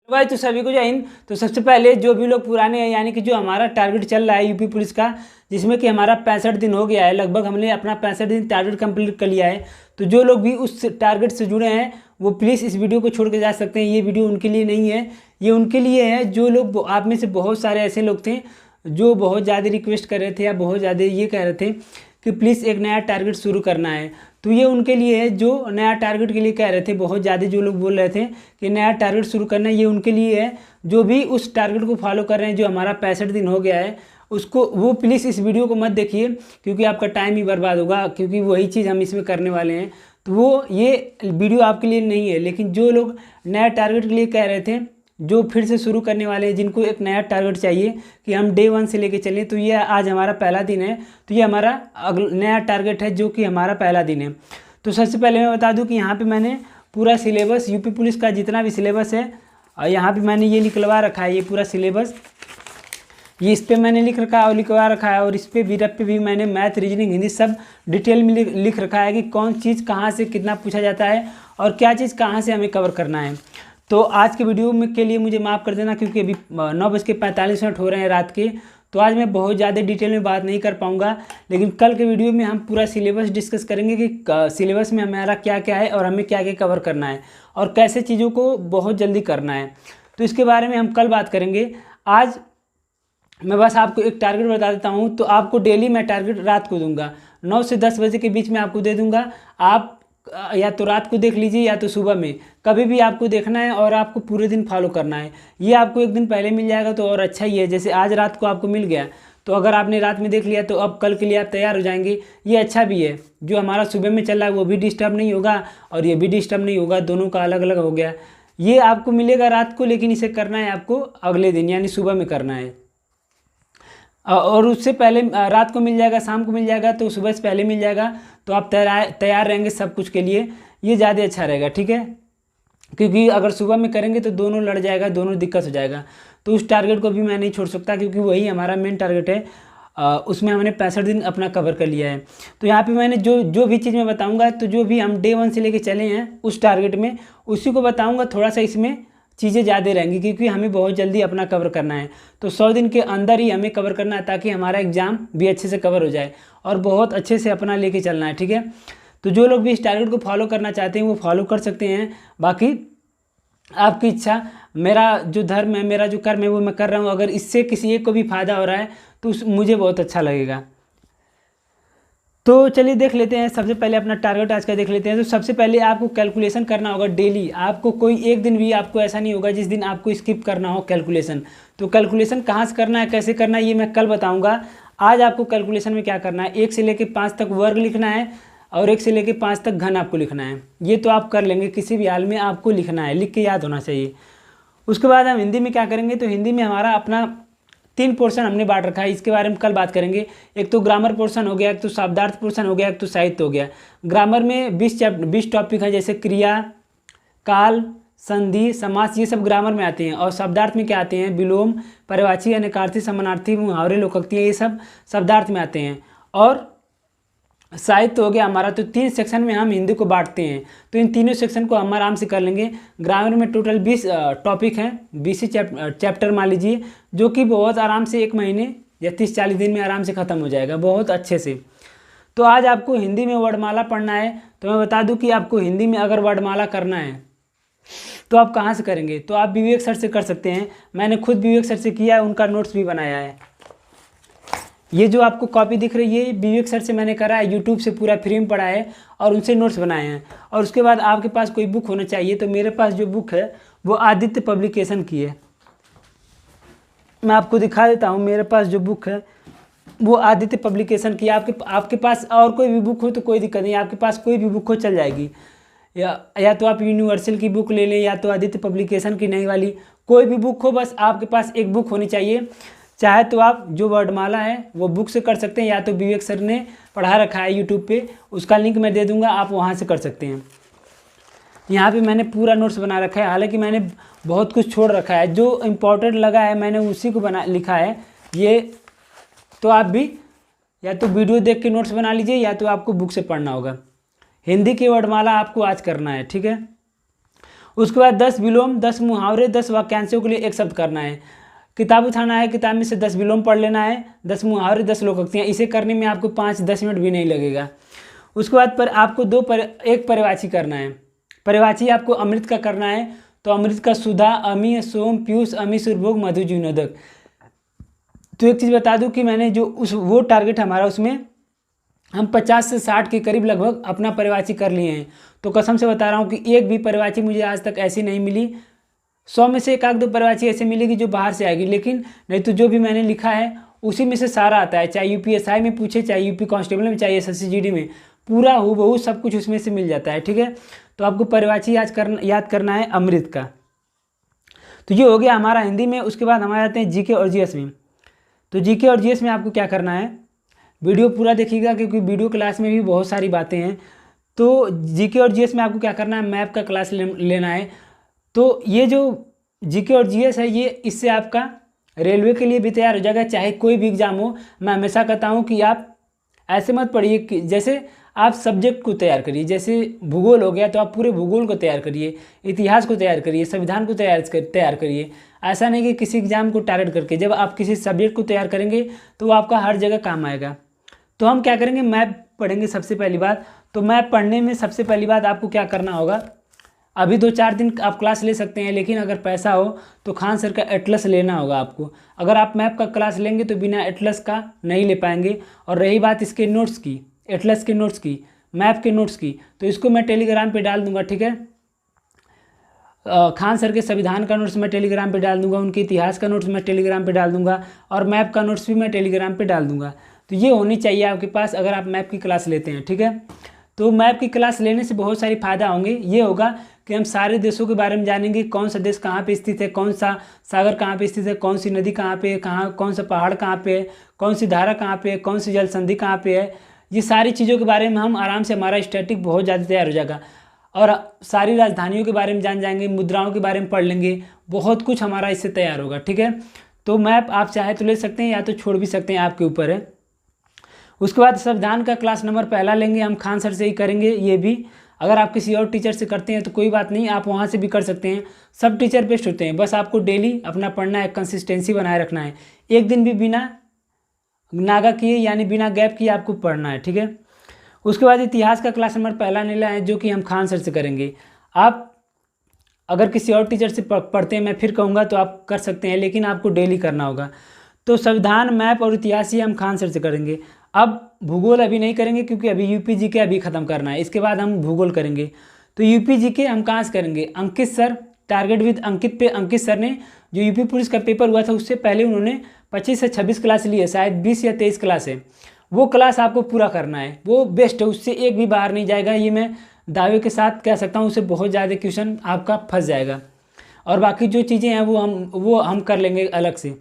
भाई तो सभी को जय हिंद। तो सबसे पहले जो भी लोग पुराने हैं, यानी कि जो हमारा टारगेट चल रहा है यूपी पुलिस का, जिसमें कि हमारा 65 दिन हो गया है, लगभग हमने अपना 65 दिन टारगेट कंप्लीट कर लिया है। तो जो लोग भी उस टारगेट से जुड़े हैं वो प्लीज़ इस वीडियो को छोड़ के जा सकते हैं। ये वीडियो उनके लिए नहीं है, ये उनके लिए है जो लोग, आप में से बहुत सारे ऐसे लोग थे जो बहुत ज़्यादा रिक्वेस्ट कर रहे थे या बहुत ज़्यादा ये कह रहे थे कि प्लीज़ एक नया टारगेट शुरू करना है। तो ये उनके लिए है जो नया टारगेट के लिए कह रहे थे, बहुत ज़्यादा जो लोग बोल रहे थे कि नया टारगेट शुरू करना है, ये उनके लिए है जो भी उस टारगेट को फॉलो कर रहे हैं। जो हमारा 65 दिन हो गया है उसको, वो प्लीज़ इस वीडियो को मत देखिए क्योंकि आपका टाइम ही बर्बाद होगा, क्योंकि वही चीज़ हम इसमें करने वाले हैं। तो वो ये वीडियो आपके लिए नहीं है। लेकिन जो लोग नया टारगेट के लिए कह रहे थे, जो फिर से शुरू करने वाले हैं, जिनको एक नया टारगेट चाहिए कि हम डे 1 से लेके चलें, तो ये आज हमारा पहला दिन है। तो ये हमारा नया टारगेट है जो कि हमारा पहला दिन है। तो सबसे पहले मैं बता दूं कि यहाँ पे मैंने पूरा सिलेबस, यूपी पुलिस का जितना भी सिलेबस है, यहाँ पे मैंने ये निकलवा रखा है। ये पूरा सिलेबस ये इस पर मैंने लिख रखा है और लिखवा रखा है, और इस पर वीरप पे भी मैंने मैथ, रीजनिंग, हिंदी सब डिटेल में लिख रखा है कि कौन चीज़ कहाँ से कितना पूछा जाता है और क्या चीज़ कहाँ से हमें कवर करना है। तो आज के वीडियो में के लिए मुझे माफ़ कर देना क्योंकि अभी 9:45 हो रहे हैं रात के। तो आज मैं बहुत ज़्यादा डिटेल में बात नहीं कर पाऊँगा, लेकिन कल के वीडियो में हम पूरा सिलेबस डिस्कस करेंगे कि सिलेबस में हमारा क्या क्या है और हमें क्या क्या कवर करना है और कैसे चीज़ों को बहुत जल्दी करना है। तो इसके बारे में हम कल बात करेंगे। आज मैं बस आपको एक टारगेट बता देता हूँ। तो आपको डेली मैं टारगेट रात को दूंगा, 9 से 10 बजे के बीच में आपको दे दूंगा। आप या तो रात को देख लीजिए या तो सुबह में, कभी भी आपको देखना है और आपको पूरे दिन फॉलो करना है। ये आपको एक दिन पहले मिल जाएगा तो और अच्छा ही है। जैसे आज रात को आपको मिल गया तो अगर आपने रात में देख लिया तो अब कल के लिए आप तैयार हो जाएंगे। ये अच्छा भी है, जो हमारा सुबह में चल रहा है वो भी डिस्टर्ब नहीं होगा और ये भी डिस्टर्ब नहीं होगा, दोनों का अलग अलग हो गया। ये आपको मिलेगा रात को, लेकिन इसे करना है आपको अगले दिन यानी सुबह में करना है। और उससे पहले रात को मिल जाएगा, शाम को मिल जाएगा, तो सुबह से पहले मिल जाएगा। तो आप तैयार रहेंगे सब कुछ के लिए, ये ज़्यादा अच्छा रहेगा, ठीक है। क्योंकि अगर सुबह में करेंगे तो दोनों लड़ जाएगा, दोनों दिक्कत हो जाएगा। तो उस टारगेट को भी मैं नहीं छोड़ सकता क्योंकि वही हमारा मेन टारगेट है। उसमें हमने 65 दिन अपना कवर कर लिया है। तो यहाँ पे मैंने जो भी चीज़ मैं बताऊँगा, तो जो भी हम डे 1 से लेके चले हैं उस टारगेट में, उसी को बताऊँगा। थोड़ा सा इसमें चीज़ें ज़्यादा रहेंगी क्योंकि हमें बहुत जल्दी अपना कवर करना है। तो 100 दिन के अंदर ही हमें कवर करना है ताकि हमारा एग्ज़ाम भी अच्छे से कवर हो जाए और बहुत अच्छे से अपना लेके चलना है, ठीक है। तो जो लोग भी इस टारगेट को फॉलो करना चाहते हैं वो फॉलो कर सकते हैं, बाकी आपकी इच्छा। मेरा जो धर्म है, मेरा जो कर्म है वो मैं कर रहा हूँ। अगर इससे किसी एक को भी फ़ायदा हो रहा है तो मुझे बहुत अच्छा लगेगा। तो चलिए देख लेते हैं। सबसे पहले अपना टारगेट आज का देख लेते हैं। तो सबसे पहले आपको कैलकुलेशन करना होगा डेली। आपको कोई एक दिन भी आपको ऐसा नहीं होगा जिस दिन आपको स्किप करना हो कैलकुलेशन। तो कैलकुलेशन कहाँ से करना है, कैसे करना है, ये मैं कल बताऊंगा। आज आपको कैलकुलेशन में क्या करना है, 1 से लेकर 5 तक वर्ग लिखना है और 1 से लेकर 5 तक घन आपको लिखना है। ये तो आप कर लेंगे, किसी भी हाल में आपको लिखना है, लिख के याद होना चाहिए। उसके बाद हम हिंदी में क्या करेंगे, तो हिंदी में हमारा अपना 3 पोर्शन हमने बांट रखा है, इसके बारे में कल बात करेंगे। एक तो ग्रामर पोर्शन हो गया, एक तो शब्दार्थ पोर्शन हो गया, एक तो साहित्य हो गया। ग्रामर में 20 टॉपिक हैं, जैसे क्रिया, काल, संधि, समास, ये सब ग्रामर में आते हैं। और शब्दार्थ में क्या आते हैं, विलोम, पर्यायवाची, अनेकार्थी, समानार्थी, मुहावरे, लोकोक्तियाँ, ये सब शब्दार्थ में आते हैं। और साहित्य हो गया हमारा। तो 3 सेक्शन में हम हिंदी को बांटते हैं, तो इन तीनों सेक्शन को हम आराम से कर लेंगे। ग्रामर में टोटल 20 टॉपिक हैं, 20 चैप्टर मान लीजिए, जो कि बहुत आराम से 1 महीने या 30-40 दिन में आराम से ख़त्म हो जाएगा, बहुत अच्छे से। तो आज आपको हिंदी में वर्णमाला पढ़ना है। तो मैं बता दूं कि आपको हिंदी में अगर वर्णमाला करना है तो आप कहाँ से करेंगे, तो आप विवेक सर से कर सकते हैं। मैंने खुद विवेक सर से किया है, उनका नोट्स भी बनाया है। ये जो आपको कॉपी दिख रही है, विवेक सर से मैंने करा है, यूट्यूब से पूरा फ्री में पढ़ा है और उनसे नोट्स बनाए हैं। और उसके बाद आपके पास कोई बुक होना चाहिए। तो मेरे पास जो बुक है वो आदित्य पब्लिकेशन की है, मैं आपको दिखा देता हूँ। मेरे पास जो बुक है वो आदित्य पब्लिकेशन की है। आपके पास और कोई भी बुक हो तो कोई दिक्कत नहीं, आपके पास कोई भी बुक हो चल जाएगी। या तो आप यूनिवर्सल की बुक ले लें या तो आदित्य पब्लिकेशन की नई वाली, कोई भी बुक हो, बस आपके पास एक बुक होनी चाहिए। चाहे तो आप जो वर्णमाला है वो बुक से कर सकते हैं, या तो विवेक सर ने पढ़ा रखा है यूट्यूब पे, उसका लिंक मैं दे दूंगा, आप वहाँ से कर सकते हैं। यहाँ पे मैंने पूरा नोट्स बना रखा है, हालांकि मैंने बहुत कुछ छोड़ रखा है, जो इम्पोर्टेंट लगा है मैंने उसी को लिखा है। ये तो आप भी या तो वीडियो देख के नोट्स बना लीजिए या तो आपको बुक से पढ़ना होगा। हिंदी की वर्णमाला आपको आज करना है, ठीक है। उसके बाद 10 विलोम, 10 मुहावरे, 10 वाक्यांशों के लिए एक शब्द करना है। किताब उठाना है, किताब में से 10 विलोम पढ़ लेना है, 10 मुहावरे, 10 लोकोक्तियाँ। इसे करने में आपको 5-10 मिनट भी नहीं लगेगा। उसके बाद पर आपको एक पर्यायवाची करना है। पर्यायवाची आपको अमृत का करना है, तो अमृत का सुधा, अमी, सोम, पीयूष, अमी, सुरभोग, मधु, जीवनोदक। तो एक चीज़ बता दूं कि मैंने जो वो टारगेट हमारा, उसमें हम 50 से 60 के करीब लगभग अपना पर्यायवाची कर लिए हैं। तो कसम से बता रहा हूँ कि एक भी पर्यायवाची मुझे आज तक ऐसी नहीं मिली। 100 में से 1-2 पर्यायवाची ऐसे मिलेगी जो बाहर से आएगी, लेकिन नहीं तो जो भी मैंने लिखा है उसी में से सारा आता है। चाहे यूपीएसआई में पूछे, चाहे यूपी कांस्टेबल में, चाहे एसएससी-जीडी में, पूरा हूबहू सब कुछ उसमें से मिल जाता है। ठीक है, तो आपको पर्यायवाची याद करना है अमृत का। तो ये हो गया हमारा हिंदी में। उसके बाद हम आ जाते हैं जीके और जीएस में। तो जीके और जीएस में आपको क्या करना है, वीडियो पूरा देखिएगा क्योंकि वीडियो क्लास में भी बहुत सारी बातें हैं। तो जीके और जीएस में आपको क्या करना है, मैप का क्लास लेना है। तो ये जो जीके और जीएस है, ये इससे आपका रेलवे के लिए भी तैयार हो जाएगा, चाहे कोई भी एग्जाम हो। मैं हमेशा कहता हूँ कि आप ऐसे मत पढ़िए कि जैसे आप सब्जेक्ट को तैयार करिए। जैसे भूगोल हो गया तो आप पूरे भूगोल को तैयार करिए, इतिहास को तैयार करिए, संविधान को तैयार करिए। ऐसा नहीं कि किसी एग्जाम को टारगेट करके। जब आप किसी सब्जेक्ट को तैयार करेंगे तो वो आपका हर जगह काम आएगा। तो हम क्या करेंगे, मैप पढ़ेंगे सबसे पहली बात। तो मैप पढ़ने में सबसे पहली बात आपको क्या करना होगा, अभी 2-4 दिन आप क्लास ले सकते हैं, लेकिन अगर पैसा हो तो खान सर का एटलस लेना होगा आपको। अगर आप मैप का क्लास लेंगे तो बिना एटलस का नहीं ले पाएंगे। और रही बात इसके नोट्स की, एटलस के नोट्स की, मैप के नोट्स की, तो इसको मैं टेलीग्राम पे डाल दूंगा। ठीक है, खान सर के संविधान का नोट्स मैं टेलीग्राम पे डाल दूंगा, उनके इतिहास का नोट्स मैं टेलीग्राम पे डाल दूंगा, और मैप का नोट्स भी मैं टेलीग्राम पे डाल दूंगा। तो ये होनी चाहिए आपके पास अगर आप मैप की क्लास लेते हैं। ठीक है, तो मैप की क्लास लेने से बहुत सारी फ़ायदा होंगे। ये होगा कि हम सारे देशों के बारे में जानेंगे, कौन सा देश कहाँ पे स्थित है, कौन सा सागर कहाँ पे स्थित है, कौन सी नदी कहाँ पे है, कौन सा पहाड़ कहाँ पे है, कौन सी धारा कहाँ पे है, कौन सी जल संधि कहाँ पे है। ये सारी चीज़ों के बारे में हम आराम से, हमारा स्टैटिक बहुत ज़्यादा तैयार हो जाएगा। और सारी राजधानियों के बारे में जान जाएंगे, मुद्राओं के बारे में पढ़ लेंगे, बहुत कुछ हमारा इससे तैयार होगा। ठीक है, तो मैप आप चाहे तो ले सकते हैं या तो छोड़ भी सकते हैं, आपके ऊपर है। उसके बाद संविधान का क्लास नंबर पहला लेंगे हम, खान सर से ही करेंगे। ये भी अगर आप किसी और टीचर से करते हैं तो कोई बात नहीं, आप वहाँ से भी कर सकते हैं। सब टीचर बेस्ट होते हैं, बस आपको डेली अपना पढ़ना है, कंसिस्टेंसी बनाए रखना है। एक दिन भी बिना नागा किए यानी बिना गैप किए आपको पढ़ना है। ठीक है, उसके बाद इतिहास का क्लास नंबर पहला लेना है, जो कि हम खान सर से करेंगे। आप अगर किसी और टीचर से पढ़ते हैं, मैं फिर कहूँगा तो आप कर सकते हैं, लेकिन आपको डेली करना होगा। तो संविधान, मैप और इतिहास ही हम खान सर से करेंगे। अब भूगोल अभी नहीं करेंगे क्योंकि अभी यूपी जीके अभी ख़त्म करना है, इसके बाद हम भूगोल करेंगे। तो यूपी जीके हम कहाँ से करेंगे, अंकित सर, टारगेट विद अंकित पे। अंकित सर ने जो यूपी पुलिस का पेपर हुआ था उससे पहले उन्होंने 25 से 26 क्लास ली है, शायद 20 या 23 क्लास है। वो क्लास आपको पूरा करना है, वो बेस्ट है, उससे एक भी बाहर नहीं जाएगा। ये मैं दावे के साथ कह सकता हूँ, उससे बहुत ज़्यादा क्वेश्चन आपका फंस जाएगा। और बाकी जो चीज़ें हैं वो हम कर लेंगे अलग से।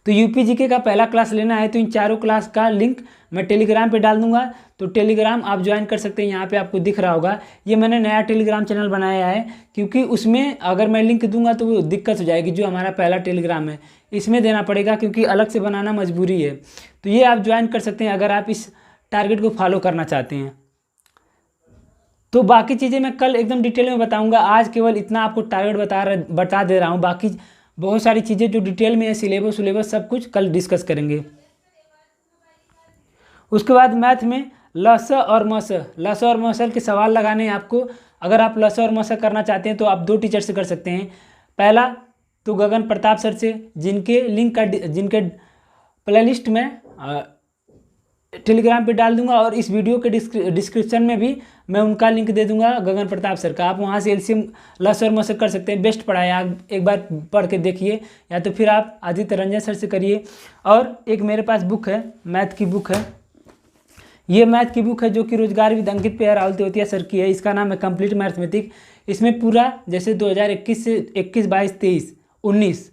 तो यूपी जीके का पहला क्लास लेना है तो इन चारों क्लास का लिंक मैं टेलीग्राम पे डाल दूंगा। तो टेलीग्राम आप ज्वाइन कर सकते हैं, यहाँ पे आपको दिख रहा होगा। ये मैंने नया टेलीग्राम चैनल बनाया है, क्योंकि उसमें अगर मैं लिंक दूंगा तो वो दिक्कत हो जाएगी। जो हमारा पहला टेलीग्राम है इसमें देना पड़ेगा, क्योंकि अलग से बनाना मजबूरी है। तो ये आप ज्वाइन कर सकते हैं अगर आप इस टारगेट को फॉलो करना चाहते हैं। तो बाकी चीज़ें मैं कल एकदम डिटेल में बताऊँगा, आज केवल इतना आपको टारगेट बता दे रहा हूँ। बाकी बहुत सारी चीज़ें जो डिटेल में है, सिलेबस सब कुछ कल डिस्कस करेंगे। उसके बाद मैथ में लस और मसल के सवाल लगाने हैं आपको। अगर आप लस और मस करना चाहते हैं तो आप 2 टीचर से कर सकते हैं। पहला तो गगन प्रताप सर से, जिनके प्लेलिस्ट में टेलीग्राम पे डाल दूंगा, और इस वीडियो के डिस्क्रिप्शन में भी मैं उनका लिंक दे दूंगा, गगन प्रताप सर का। आप वहाँ से एलसीएम, लस और मस कर सकते हैं, बेस्ट पढ़ाया, आप एक बार पढ़ के देखिए, या तो फिर आप आदित्य रंजन सर से करिए। और एक मेरे पास बुक है, मैथ की बुक है, ये मैथ की बुक है जो कि रोजगार विद अंकित पे राहुल तेवतिया सर की है। इसका नाम है कंप्लीट मैथमेटिक। इसमें पूरा जैसे 2021 से 21, 22, 23, 19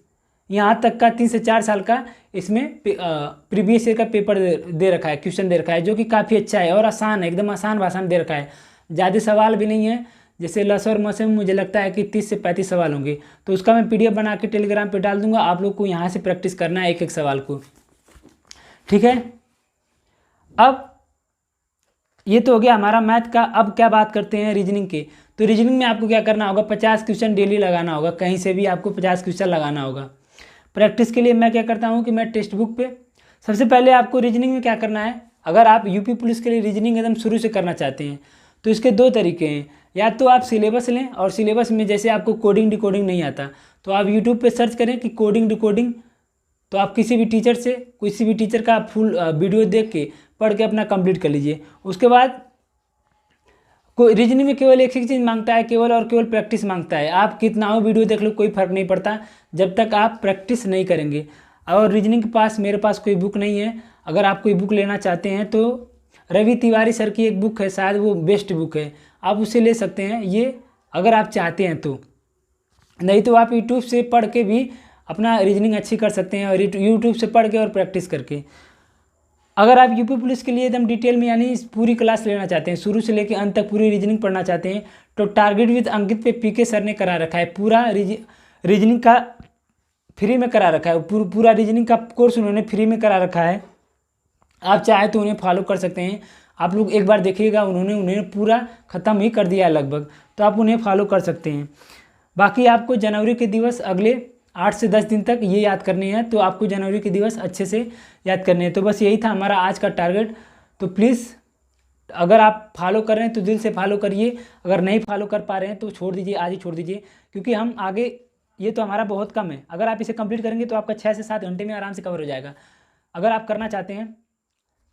यहाँ तक का 3 से 4 साल का इसमें प्रीवियस ईयर का पेपर दे रखा है, क्वेश्चन दे रखा है, जो कि काफ़ी अच्छा है और आसान है, एकदम आसान भाषा में दे रखा है। ज़्यादा सवाल भी नहीं है। जैसे लस और मस में मुझे लगता है कि 30 से 35 सवाल होंगे। तो उसका मैं PDF बना के टेलीग्राम पे डाल दूंगा, आप लोग को यहाँ से प्रैक्टिस करना है एक एक सवाल को। ठीक है, अब ये तो हो गया हमारा मैथ का। अब क्या बात करते हैं रीजनिंग के। तो रीजनिंग में आपको क्या करना होगा, 50 क्वेश्चन डेली लगाना होगा, कहीं से भी आपको 50 क्वेश्चन लगाना होगा। प्रैक्टिस के लिए मैं क्या करता हूँ कि मैं टेक्स्ट बुक पे सबसे पहले आपको रीजनिंग में क्या करना है, अगर आप यूपी पुलिस के लिए रीजनिंग एकदम शुरू से करना चाहते हैं तो इसके दो तरीके हैं। या तो आप सिलेबस लें, और सिलेबस में जैसे आपको कोडिंग डिकोडिंग नहीं आता तो आप यूट्यूब पे सर्च करें कि कोडिंग डिकोडिंग, तो आप किसी भी टीचर का फुल वीडियो देख के पढ़ के अपना कंप्लीट कर लीजिए। उसके बाद कोई रीजनिंग में केवल एक ही चीज़ मांगता है, केवल और केवल प्रैक्टिस मांगता है। आप कितना हो वीडियो देख लो, कोई फ़र्क नहीं पड़ता जब तक आप प्रैक्टिस नहीं करेंगे। और रीजनिंग के पास मेरे पास कोई बुक नहीं है, अगर आप कोई बुक लेना चाहते हैं तो रवि तिवारी सर की एक बुक है, शायद वो बेस्ट बुक है, आप उसे ले सकते हैं ये अगर आप चाहते हैं तो। नहीं तो आप यूट्यूब से पढ़ के भी अपना रीजनिंग अच्छी कर सकते हैं, और यूट्यूब से पढ़ के और प्रैक्टिस करके। अगर आप यूपी पुलिस के लिए एकदम डिटेल में यानी पूरी क्लास लेना चाहते हैं, शुरू से लेकर अंत तक पूरी रीजनिंग पढ़ना चाहते हैं, तो टारगेट विद अंकित पे पीके सर ने करा रखा है। पूरा रीजनिंग का फ्री में करा रखा है, पूरा रीजनिंग का कोर्स उन्होंने फ्री में करा रखा है। आप चाहे तो उन्हें फॉलो कर सकते हैं। आप लोग एक बार देखिएगा, उन्होंने पूरा ख़त्म ही कर दिया है लगभग, तो आप उन्हें फॉलो कर सकते हैं। बाकी आपको जनवरी के दिवस अगले 8 से 10 दिन तक ये याद करनी है, तो आपको जनवरी के दिवस अच्छे से याद करने हैं। तो बस यही था हमारा आज का टारगेट। तो प्लीज़ अगर आप फॉलो कर रहे हैं तो दिल से फॉलो करिए, अगर नहीं फॉलो कर पा रहे हैं तो छोड़ दीजिए, आज ही छोड़ दीजिए, क्योंकि हम आगे, ये तो हमारा बहुत कम है। अगर आप इसे कंप्लीट करेंगे तो आपका 6 से 7 घंटे में आराम से कवर हो जाएगा। अगर आप करना चाहते हैं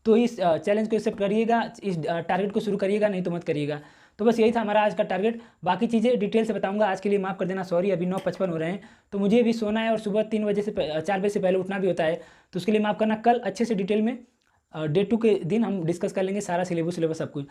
तो इस चैलेंज को एक्सेप्ट करिएगा, इस टारगेट को शुरू करिएगा, नहीं तो मत करिएगा। तो बस यही था हमारा आज का टारगेट। बाकी चीज़ें डिटेल से बताऊंगा, आज के लिए माफ़ कर देना, सॉरी। अभी 9:55 हो रहे हैं, तो मुझे भी सोना है और सुबह 4 बजे से पहले उठना भी होता है, तो उसके लिए माफ़ करना। कल अच्छे से डिटेल में डे 2 के दिन हम डिस्कस कर लेंगे सारा सिलेबस सब कुछ।